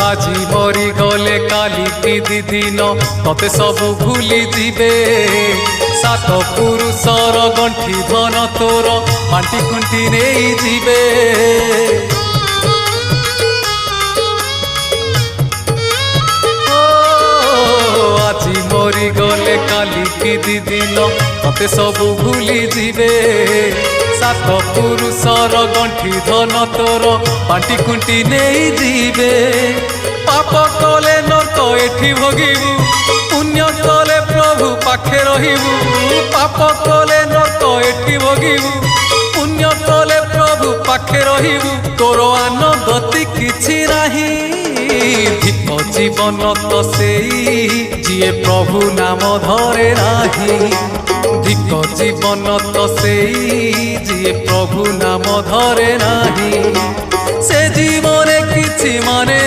আজি মরি গলে কালি কি দিন ততে সবু ভুলি দিবে সাত পুরুষর গণ্ঠি ধন তোর বাঁটি খুঁটি নেই ଯିବେ আজি মরি গলে কালি কি দিন ততে সবু ভুলি দিবে সাত পুরুষর গণ্ঠি ধন তোর বাঁটি খুঁটি নেই ଯିବେ পাপ কলে নরক এঠি ভোগিবু পুণ্য কলে প্রভু পাখে রহিবু পাপ কলে নরক এঠি ভোগিবু পুণ্য কলে প্রভু পাখে রহিবু তোর আন গতি কিছু নাহি ধিক জীবন তো সেই যিয়ে প্রভু নাম ধরে নাহি ধিক জীবন তো সেই যিয়ে প্রভু নাম ধরে নাহি সে জীবনে কিছু মানে